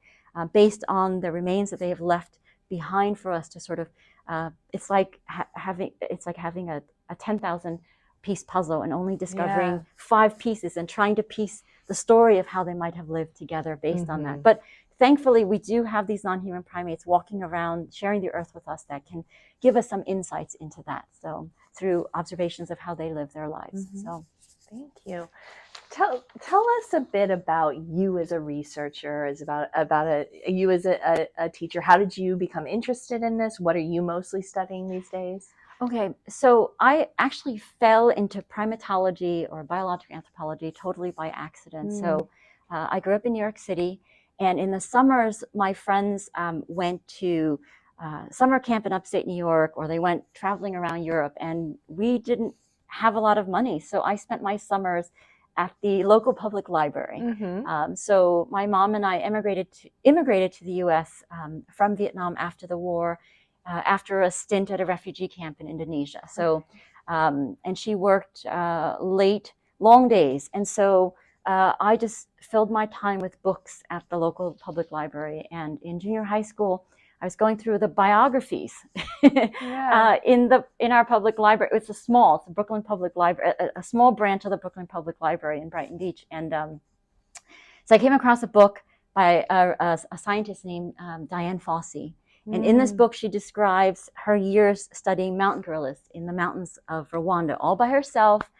based on the remains that they have left behind for us to sort of, it's like having a 10,000 piece puzzle and only discovering 5 pieces and trying to piece the story of how they might have lived together based on that. But thankfully, we do have these non-human primates walking around, sharing the earth with us, that can give us some insights into that. So through observations of how they live their lives. So thank you. Tell us a bit about you as a researcher, you as a teacher. How did you become interested in this? What are you mostly studying these days? Okay, so I actually fell into primatology or biological anthropology totally by accident. So I grew up in New York City, and in the summers, my friends went to summer camp in upstate New York, or they went traveling around Europe, and we didn't have a lot of money. So I spent my summers at the local public library. So my mom and I immigrated to the U.S. From Vietnam after the war, after a stint at a refugee camp in Indonesia. So, and she worked late, long days. And so I just filled my time with books at the local public library. And in junior high school, I was going through the biographies in our public library. It's the Brooklyn Public Library, a small branch of the Brooklyn Public Library in Brighton Beach. And so I came across a book by a scientist named Diane Fossey. And in this book, she describes her years studying mountain gorillas in the mountains of Rwanda, all by herself,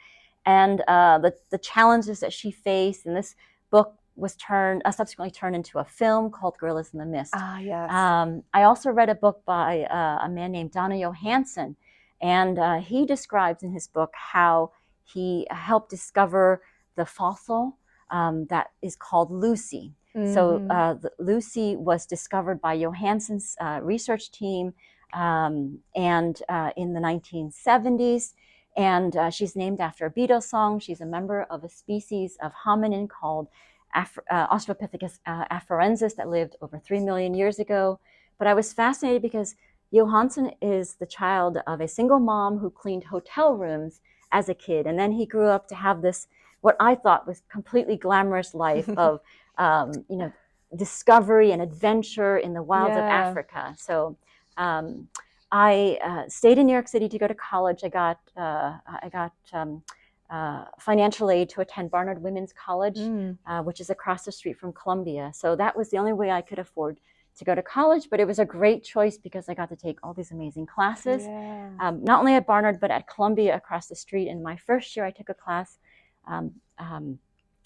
and the challenges that she faced. And this book was subsequently turned into a film called Gorillas in the Mist. Yes. I also read a book by a man named Donna Johansen, and he describes in his book how he helped discover the fossil that is called Lucy. So Lucy was discovered by Johansen's research team and in the 1970s. And she's named after a Beatles song. She's a member of a species of hominin called Australopithecus afarensis that lived over 3 million years ago. But I was fascinated because Johansen is the child of a single mom who cleaned hotel rooms as a kid. And then he grew up to have this, what I thought was completely glamorous life of discovery and adventure in the wilds of Africa. So I stayed in New York City to go to college. I got financial aid to attend Barnard Women's College, which is across the street from Columbia. So that was the only way I could afford to go to college, but it was a great choice because I got to take all these amazing classes, Yeah. not only at Barnard, but at Columbia across the street. In my first year, I took a class um, um,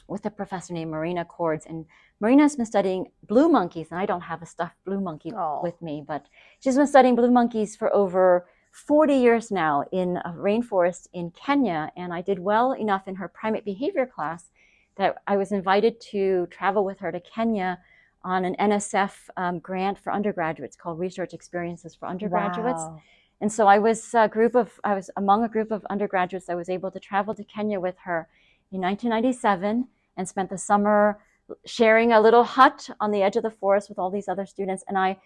with a professor named Marina Cords. And Marina's been studying blue monkeys, and I don't have a stuffed blue monkey with me, but she's been studying blue monkeys for over 40 years now in a rainforest in Kenya. And I did well enough in her primate behavior class that I was invited to travel with her to Kenya on an NSF grant for undergraduates called Research Experiences for Undergraduates. Wow. And so I was among a group of undergraduates that was able to travel to Kenya with her in 1997 and spent the summer sharing a little hut on the edge of the forest with all these other students. And I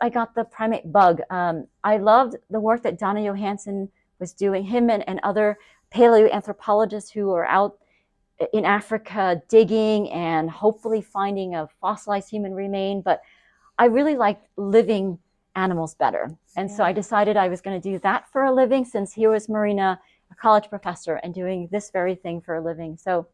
got the primate bug. I loved the work that Donna Johansson was doing, him and other paleoanthropologists who are out in Africa digging and hopefully finding a fossilized human remain. But I really liked living animals better. And so I decided I was going to do that for a living, since here was Marina, a college professor, and doing this very thing for a living. So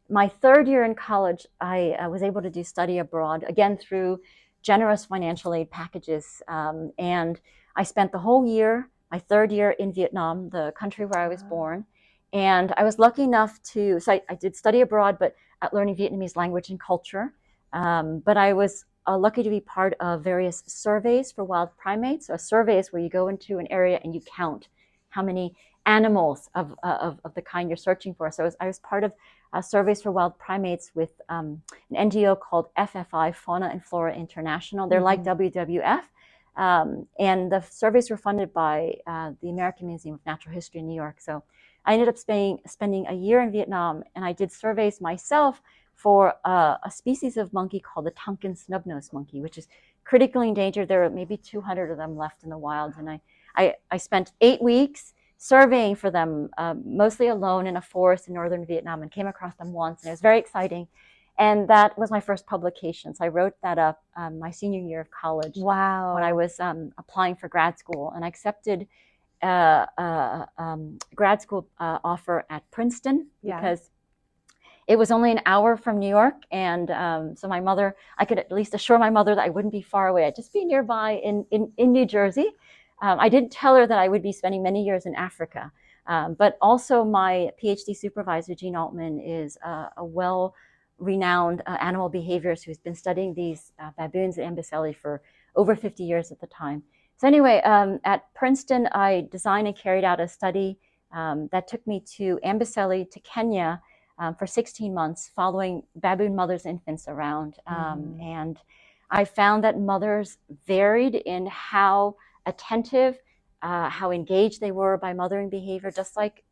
my third year in college, I was able to do study abroad, again through generous financial aid packages. And I spent the whole year, my third year, in Vietnam, the country where I was born. And I was lucky enough to, so I did study abroad, but at learning Vietnamese language and culture. But I was lucky to be part of various surveys for wild primates. A survey is where you go into an area and you count how many animals of the kind you're searching for. So I was part of surveys for wild primates with an NGO called FFI, Fauna and Flora International. They're like WWF. And the surveys were funded by the American Museum of Natural History in New York. So I ended up spending a year in Vietnam, and I did surveys myself for a species of monkey called the Tonkin snub-nosed monkey, which is critically endangered. There are maybe 200 of them left in the wild. And I spent 8 weeks surveying for them, mostly alone in a forest in northern Vietnam, and came across them once, and it was very exciting. And that was my first publication. So I wrote that up my senior year of college. Wow. When I was applying for grad school, and I accepted grad school offer at Princeton because it was only an hour from New York. And so my mother, I could at least assure my mother that I wouldn't be far away. I'd just be nearby in New Jersey. I didn't tell her that I would be spending many years in Africa. But also my PhD supervisor, Jean Altman, is a well-renowned animal behaviorist who's been studying these baboons and amboseli for over 50 years at the time. So anyway, at Princeton, I designed and carried out a study that took me to amboseli, to Kenya, for 16 months, following baboon mothers and infants around. And I found that mothers varied in how attentive, how engaged they were by mothering behavior, just like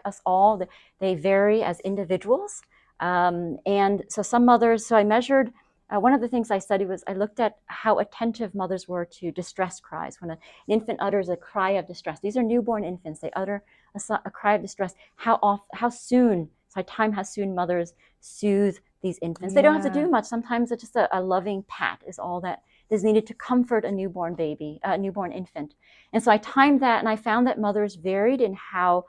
us all. They vary as individuals. And so some mothers, so I measured, one of the things I studied was I looked at how attentive mothers were to distress cries. When an infant utters a cry of distress, these are newborn infants, they utter a cry of distress, how soon, so I timed how soon mothers soothe these infants. They don't have to do much. Sometimes it's just a loving pat is all that is needed to comfort a newborn baby, a newborn infant. And so I timed that, and I found that mothers varied in how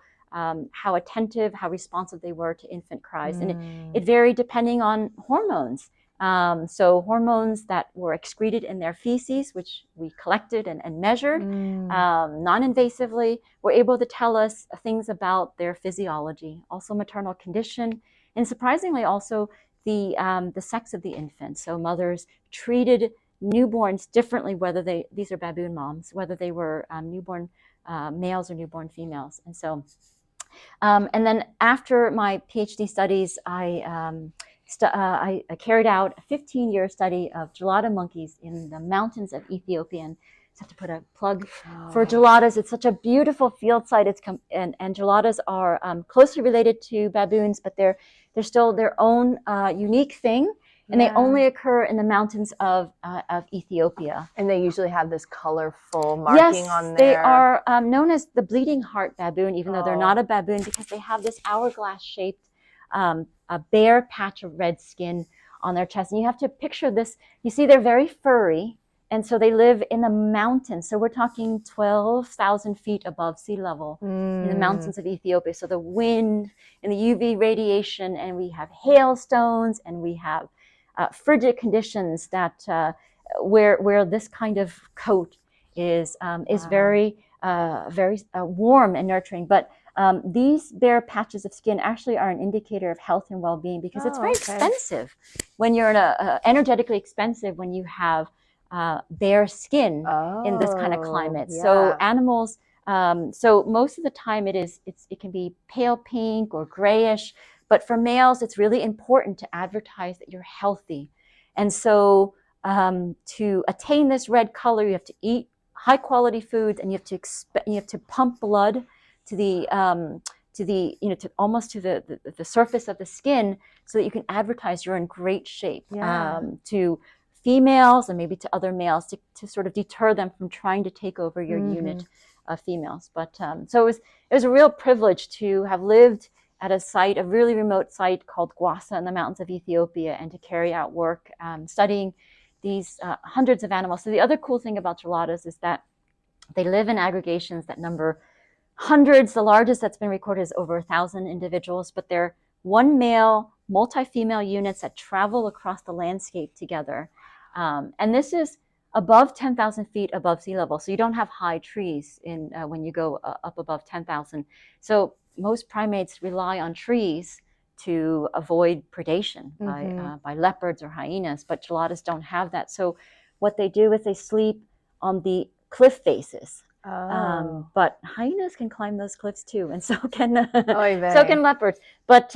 attentive, how responsive they were to infant cries. And it varied depending on hormones. So hormones that were excreted in their feces, which we collected and measured non-invasively, were able to tell us things about their physiology, also maternal condition, and surprisingly also the sex of the infant. So mothers treated newborns differently, whether these are baboon moms, whether they were newborn males or newborn females. And so, and then after my PhD studies, I carried out a 15-year study of gelada monkeys in the mountains of Ethiopia. And I have to put a plug for geladas. It's such a beautiful field site. And geladas are closely related to baboons, but they're still their own unique thing. And they only occur in the mountains of Ethiopia. And they usually have this colorful marking on there. They are known as the bleeding heart baboon, even though they're not a baboon, because they have this hourglass-shaped a bare patch of red skin on their chest. And you have to picture this. You see, they're very furry, and so they live in the mountains. So we're talking 12,000 feet above sea level in the mountains of Ethiopia. So the wind and the UV radiation, and we have hailstones, and we have frigid conditions that where this kind of coat is very warm and nurturing. But these bare patches of skin actually are an indicator of health and well-being, because it's very expensive when you're in energetically expensive when you have bare skin in this kind of climate. So animals, so most of the time it can be pale pink or grayish, but for males it's really important to advertise that you're healthy. And so to attain this red color, you have to eat high quality foods, and you have to pump blood to the almost to the surface of the skin, so that you can advertise you're in great shape to females and maybe to other males, to sort of deter them from trying to take over your unit of females. But so it was a real privilege to have lived at a really remote site called Gwasa in the mountains of Ethiopia, and to carry out work studying these hundreds of animals. So the other cool thing about geladas is that they live in aggregations that number hundreds. The largest that's been recorded is over 1,000 individuals, but they're one male, multi-female units that travel across the landscape together. And this is above 10,000 feet above sea level. So you don't have high trees when you go up above 10,000. So most primates rely on trees to avoid predation by leopards or hyenas, but geladas don't have that. So what they do is they sleep on the cliff faces. But hyenas can climb those cliffs too, and so can leopards. But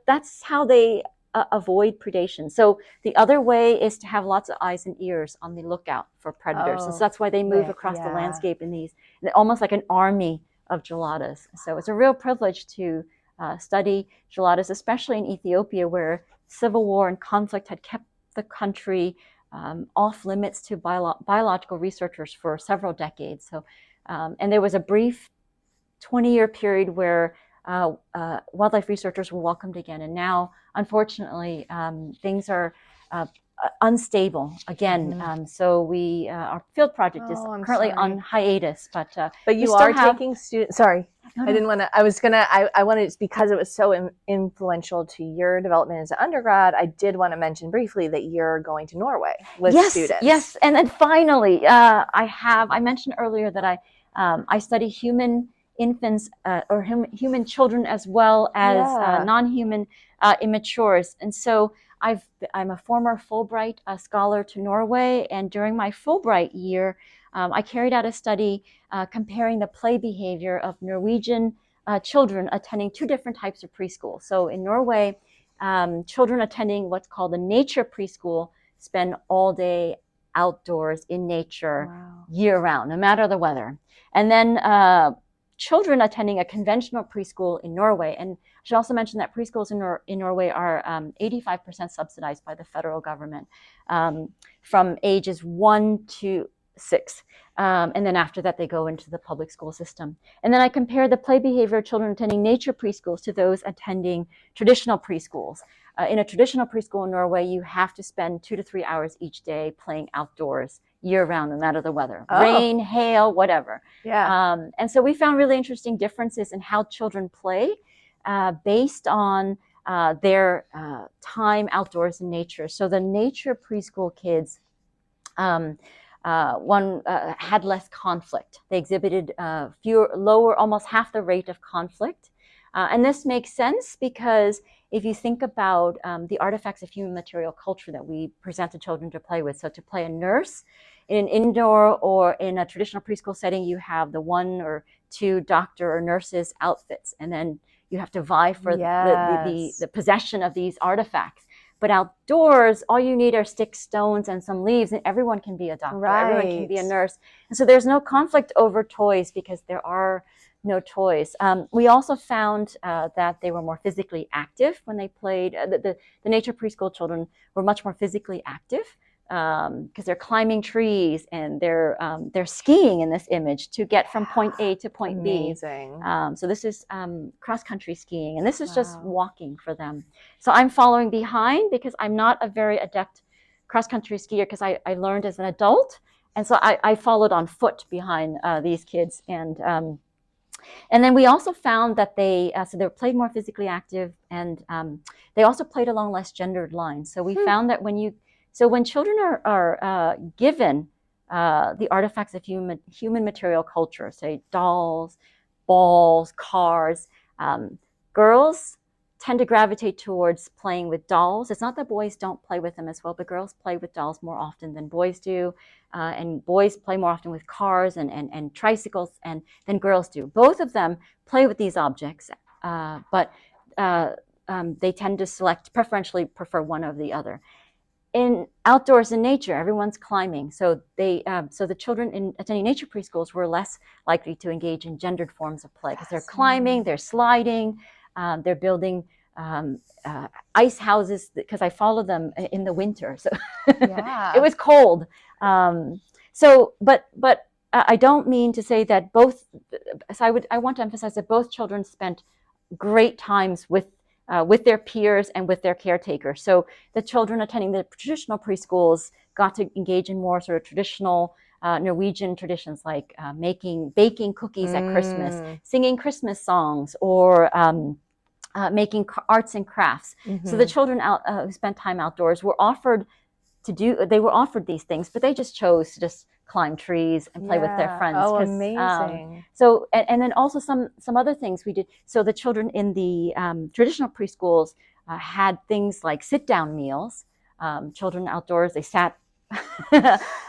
that's how they avoid predation. So the other way is to have lots of eyes and ears on the lookout for predators. And so that's why they move across the landscape in these, almost like an army of geladas. So it's a real privilege to study geladas, especially in Ethiopia, where civil war and conflict had kept the country off limits to biological researchers for several decades. So, and there was a brief 20-year period where wildlife researchers were welcomed again. And now, unfortunately, things are unstable again. So our field project is currently on hiatus. But you are taking students. Sorry. No. I didn't want to, I wanted, because it was so influential to your development as an undergrad, I did want to mention briefly that you're going to Norway with students. Yes. And then finally, I mentioned earlier that I study human infants or human children as well as non-human immatures. And so I'm a former Fulbright scholar to Norway, and during my Fulbright year, I carried out a study comparing the play behavior of Norwegian children attending two different types of preschool. So in Norway, children attending what's called a nature preschool spend all day outdoors in nature year-round, no matter the weather. And then children attending a conventional preschool in Norway, and I should also mention that preschools in Norway are 85% subsidized by the federal government from ages 1 to 6. And then after that, they go into the public school system. And then I compare the play behavior of children attending nature preschools to those attending traditional preschools. In a traditional preschool in Norway, you have to spend 2 to 3 hours each day playing outdoors year-round, no matter the weather, rain, hail, whatever. And so we found really interesting differences in how children play based on their time outdoors in nature. So the nature preschool kids, had less conflict. They exhibited lower, almost half the rate of conflict. And this makes sense because if you think about the artifacts of human material culture that we present to children to play with, so to play a nurse in an indoor or in a traditional preschool setting, you have the 1 or 2 doctor or nurses outfits, and then you have to vie for the possession of these artifacts. But outdoors, all you need are sticks, stones, and some leaves, and everyone can be a doctor. Everyone can be a nurse. And so there's no conflict over toys because there are no toys. We also found that they were more physically active when they played. The nature preschool children were much more physically active because they're climbing trees and they're skiing in this image to get from point A to point B. So this is cross-country skiing, and this is just walking for them. So I'm following behind because I'm not a very adept cross-country skier because I learned as an adult, and so I followed on foot behind these kids. And And then we also found that so they played more physically active, and they also played along less gendered lines. So we found that when children are given the artifacts of human material culture, say dolls, balls, cars, girls tend to gravitate towards playing with dolls. It's not that boys don't play with them as well, but girls play with dolls more often than boys do. And boys play more often with cars and tricycles than girls do. Both of them play with these objects, but they tend to preferentially prefer one over the other. In outdoors in nature, everyone's climbing. So the children attending nature preschools were less likely to engage in gendered forms of play because they're climbing, they're sliding, they're building ice houses, because I followed them in the winter. So it was cold. But I don't mean to say that both. So I want to emphasize that both children spent great times with their peers and with their caretakers. So the children attending the traditional preschools got to engage in more sort of traditional Norwegian traditions, like baking cookies at Christmas, singing Christmas songs, or making arts and crafts. So the children who spent time outdoors were offered these things, but they just chose to just climb trees and play with their friends. Oh, amazing. So, and then also some other things we did. So the children in the traditional preschools had things like sit-down meals. Children outdoors, they sat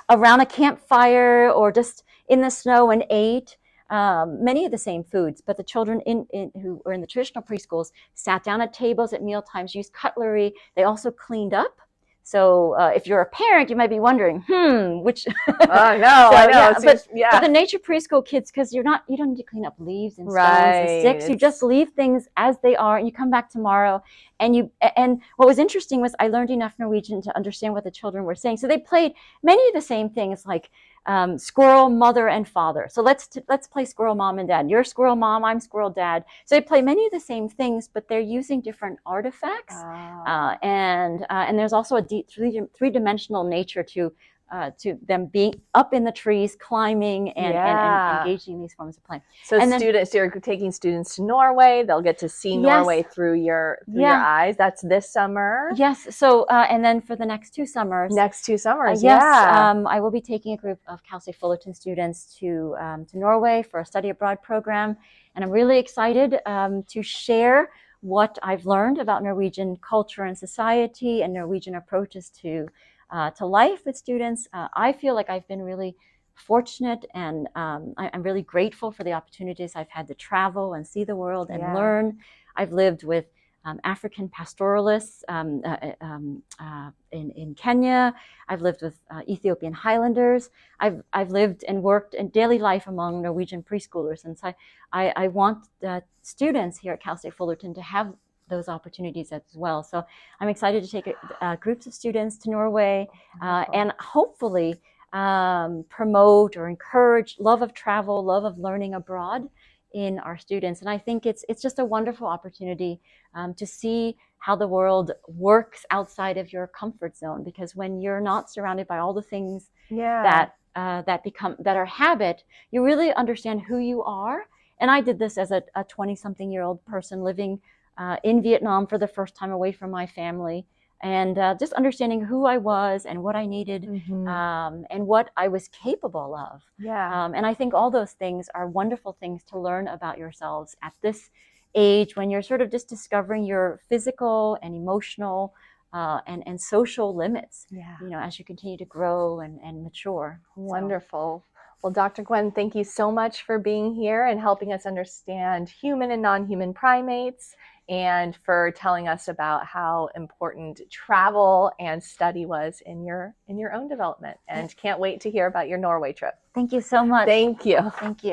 around a campfire or just in the snow and ate many of the same foods. But the children who were in the traditional preschools sat down at tables at meal times, used cutlery. They also cleaned up. So if you're a parent, you might be wondering, which? I know. But the nature preschool kids, because you don't need to clean up leaves and stones and sticks. You just leave things as they are, and you come back tomorrow. And what was interesting was I learned enough Norwegian to understand what the children were saying. So they played many of the same things, like squirrel mother and father. So let's play squirrel mom and dad. You're squirrel mom, I'm squirrel dad. So they play many of the same things, but they're using different artifacts. And there's also a three-dimensional nature to them being up in the trees, climbing, and engaging in these forms of play. So you're taking students to Norway. They'll get to see Norway through your eyes. That's this summer. Yes. So and then for the next two summers. I will be taking a group of Cal State Fullerton students to Norway for a study abroad program, and I'm really excited to share what I've learned about Norwegian culture and society and Norwegian approaches to life with students. I feel like I've been really fortunate, and I'm really grateful for the opportunities I've had to travel and see the world and learn. I've lived with African pastoralists in Kenya. I've lived with Ethiopian Highlanders. I've lived and worked in daily life among Norwegian preschoolers, and so I want students here at Cal State Fullerton to have those opportunities as well. So I'm excited to take groups of students to Norway and hopefully promote or encourage love of travel, love of learning abroad in our students. And I think it's just a wonderful opportunity to see how the world works outside of your comfort zone, because when you're not surrounded by all the things that are habit, you really understand who you are. And I did this as a 20-something-year-old person living in Vietnam for the first time, away from my family, and just understanding who I was and what I needed and what I was capable of. And I think all those things are wonderful things to learn about yourselves at this age, when you're sort of just discovering your physical and emotional and social limits, as you continue to grow and mature. Wonderful. Well, Dr. Nguyen, thank you so much for being here and helping us understand human and non-human primates, and for telling us about how important travel and study was in your own development. And can't wait to hear about your Norway trip. Thank you so much. Thank you. Thank you.